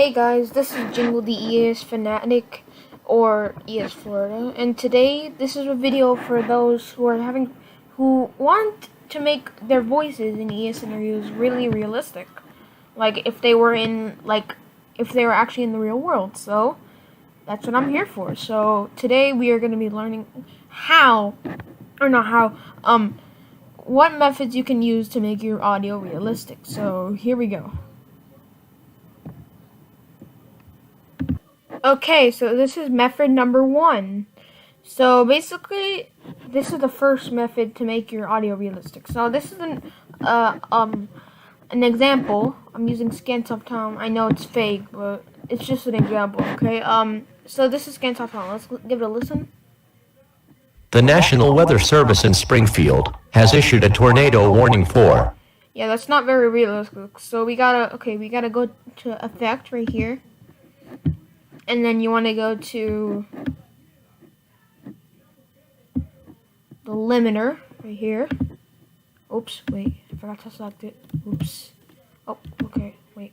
Hey guys, this is Jingle the EAS Fanatic, or EAS Florida, and today this is a video for those who want to make their voices in EAS interviews really realistic, like if they were actually in the real world. So that's what I'm here for. So today we are going to be learning what methods you can use to make your audio realistic. So here we go. Okay, so this is method number 1. So basically, this is the first method to make your audio realistic. So this is an example. I'm using Scan-Top-Tom. I know it's fake, but it's just an example. Okay. So this is Scan-Top-Tom. Let's give it a listen. The National Weather Service in Springfield has issued a tornado warning for. Yeah, that's not very realistic. So we gotta go to effect right here. And then you want to go to the limiter right here. Oops, wait, I forgot to select it. Oops. Oh, okay, wait.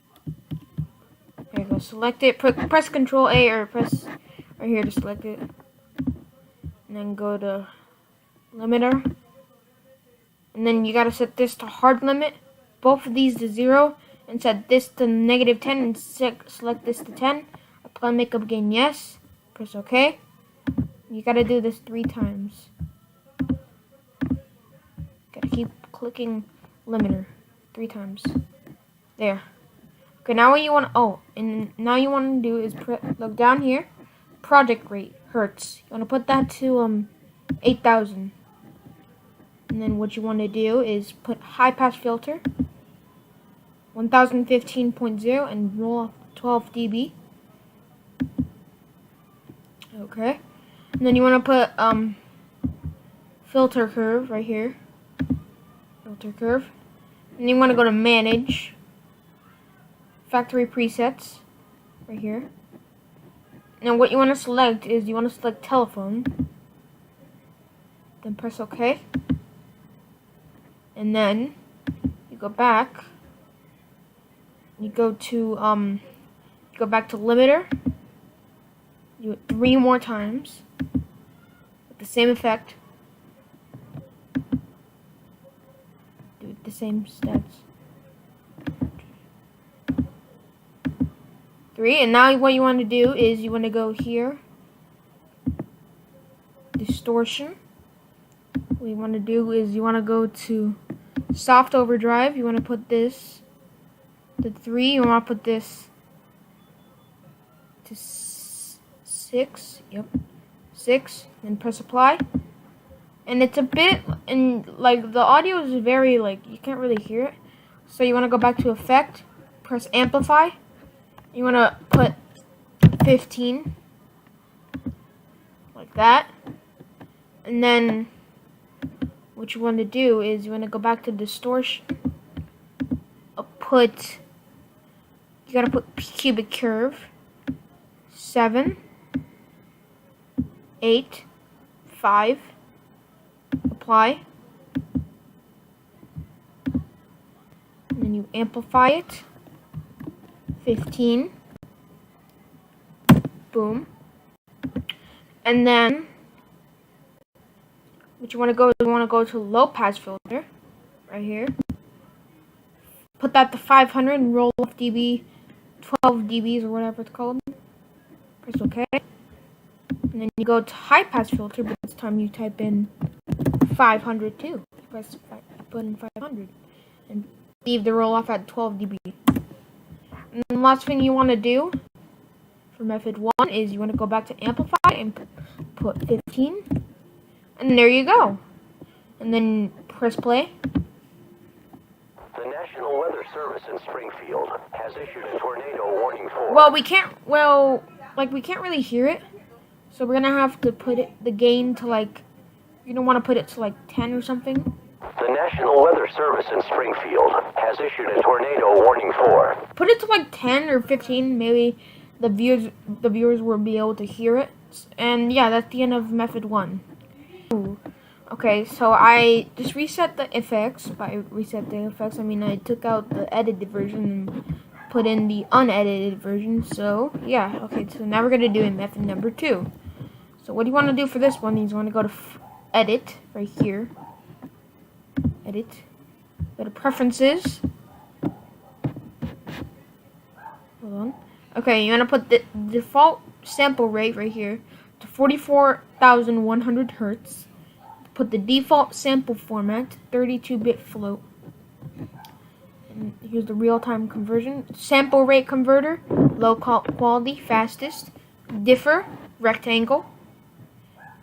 There you go. Select it. Press Control A or press right here to select it. And then go to limiter. And then you gotta set this to hard limit. Both of these to 0, and set this to -10, and select this to 10. Apply makeup gain yes. Press OK. You gotta do this 3 times. Gotta keep clicking limiter 3 times. There. Okay, now what you want? Now you want to do is look down here. Project rate hertz. You want to put that to 8,000. And then what you want to do is put high pass filter 1015.0 and roll off 12 dB. Okay, and then you want to put filter curve right here, filter curve, and you want to go to manage, factory presets right here. And what you want to select is telephone, then press OK, and then you go back, you go back to limiter. Do it 3 more times with the same effect. Do it the same steps. 3, and now what you want to do is you want to go here, distortion. What you want to do is you want to go to soft overdrive. You want to put this to 3. You want to put this to 6, yep, 6, then press apply. And it's a bit, and like the audio is very, you can't really hear it. So you want to go back to effect, press amplify. You want to put 15, like that. And then what you want to do is you want to go back to distortion. You gotta put cubic curve 7, 8, 5, apply, and then you amplify it, 15, boom, and then what you want to go to low pass filter, right here, put that to 500 and roll off dB, 12 dBs or whatever it's called, press OK. And then you go to high pass filter, but this time you type in 500 too. Put in 500 and leave the roll off at 12 dB. And the last thing you want to do for method 1 is you want to go back to amplify and put 15. And there you go. And then press play. The National Weather Service in Springfield has issued a tornado warning for. Well, we can't really hear it. So we're gonna have to put the gain to you don't want to put it to 10 or something. The National Weather Service in Springfield has issued a tornado warning for. Put it to 10 or 15, maybe the viewers will be able to hear it. And yeah, that's the end of method 1. Okay, so I just reset the effects. By reset the effects, I mean I took out the edited version and put in the unedited version. So yeah, okay, so now we're gonna do method number 2. So what you want to do for this one is you want to go to edit right here, edit, go to preferences, hold on, okay, you want to put the default sample rate right here to 44,100 hertz, put the default sample format 32-bit float. And here's the real-time conversion. Sample rate converter, low quality, fastest. Differ, rectangle.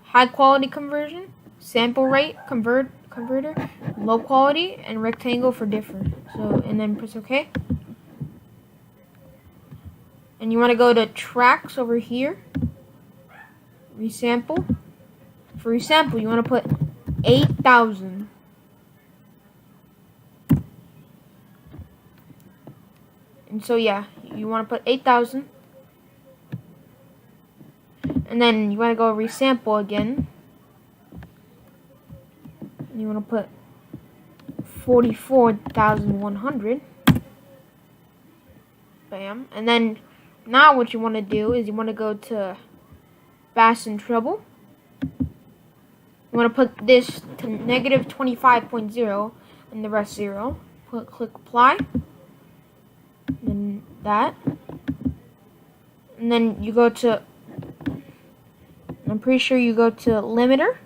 High quality conversion, sample rate converter, low quality, and rectangle for differ. So, and then press OK. And you want to go to tracks over here. Resample. For resample, you want to put 8,000. And so yeah, you want to put 8,000. And then you want to go resample again. And you want to put 44,100. Bam. And then now what you want to do is you want to go to bass and treble. You want to put this to negative 25.0 and the rest 0. Click apply. And then that. And then you go to, I'm pretty sure you go to limiter.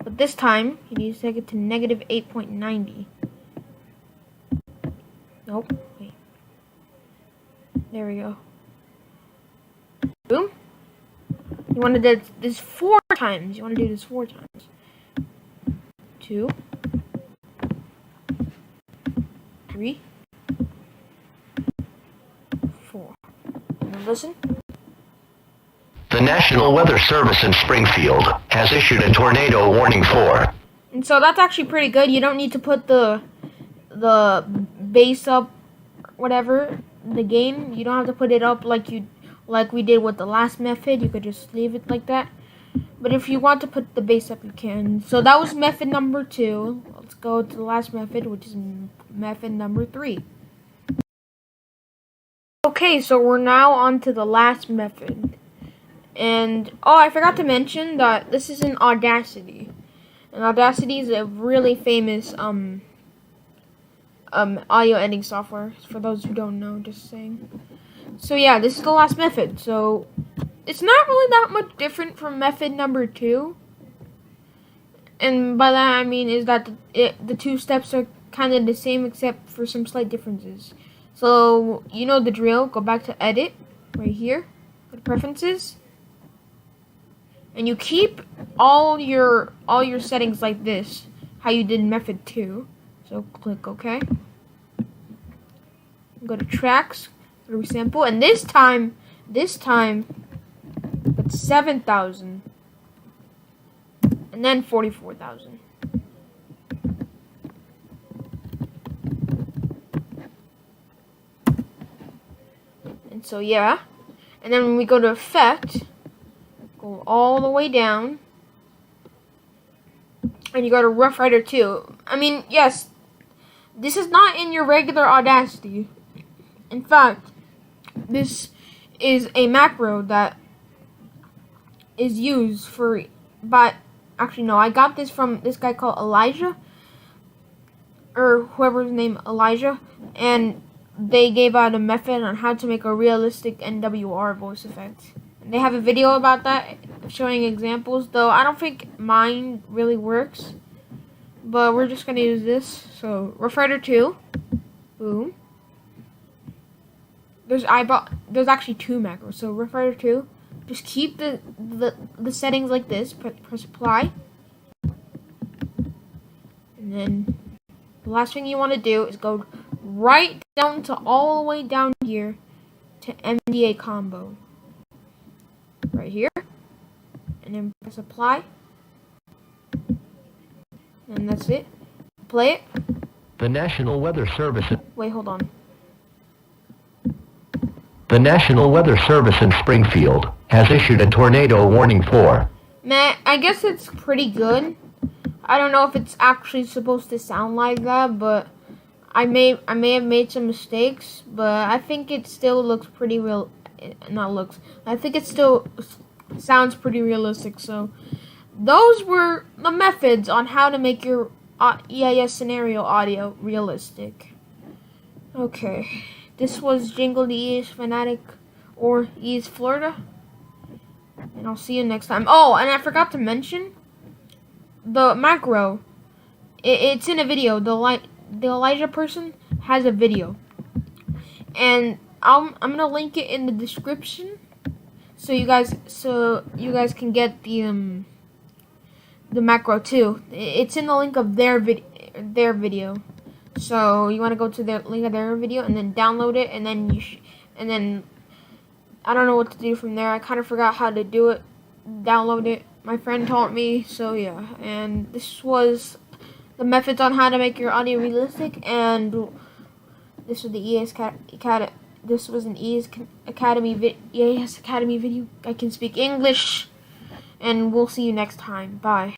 But this time, you need to take it to negative 8.90. Nope. Wait. There we go. Boom. You want to do this 4 times. You want to do this 4 times. 2. 3. 4. Now listen. The National Weather Service in Springfield has issued a tornado warning for. And so that's actually pretty good. You don't need to put the base up, whatever, the game. You don't have to put it up like we did with the last method. You could just leave it like that. But if you want to put the base up, you can. So that was method number 2. Let's go to the last method, which is method number 3. Okay, so we're now on to the last method. And, oh, I forgot to mention that this is in Audacity. And Audacity is a really famous audio editing software. For those who don't know, just saying. So yeah, this is the last method. So it's not really that much different from method number 2. And by that I mean is that the 2 steps are kind of the same except for some slight differences. So you know the drill. Go back to edit right here. Go to preferences. And you keep all your settings like this, how you did in method 2. So click OK. Go to tracks, go to resample, and this time, put 7,000, and then 44,000. And so yeah, and then when we go to effect. Go all the way down, and you go to Rough Rider 2. I mean, yes, this is not in your regular Audacity. In fact, this is a macro that is used for, actually no, I got this from this guy called Elijah, or whoever's name Elijah, and they gave out a method on how to make a realistic NWR voice effect. They have a video about that, showing examples, though I don't think mine really works. But we're just going to use this. So, Rough Rider 2. Boom. There's actually 2 macros. So, Rough Rider 2. Just keep the settings like this. Press apply. And then, the last thing you want to do is go right down to all the way down here to MDA combo. Right here, and then press apply, and that's it. Play it. The National Weather Service. Wait, hold on. The National Weather Service in Springfield has issued a tornado warning for. Man, I guess it's pretty good. I don't know if it's actually supposed to sound like that, but I may have made some mistakes, but I think it still looks pretty real. Not looks. I think it still sounds pretty realistic. So those were the methods on how to make your EAS scenario audio realistic. Okay, this was Jingle the EAS Fanatic or EAS Florida, and I'll see you next time. Oh, and I forgot to mention the macro. It's in a video. The Elijah person has a video, and I'm gonna link it in the description, so you guys can get the macro too. It's in the link of their video. So you want to go to the link of their video and then download it, and then and then I don't know what to do from there. I kind of forgot how to do it. Download it. My friend taught me. So yeah, and this was the methods on how to make your audio realistic, and this was the EAS Academy. This was an EAS Academy video. I can speak English, and we'll see you next time. Bye.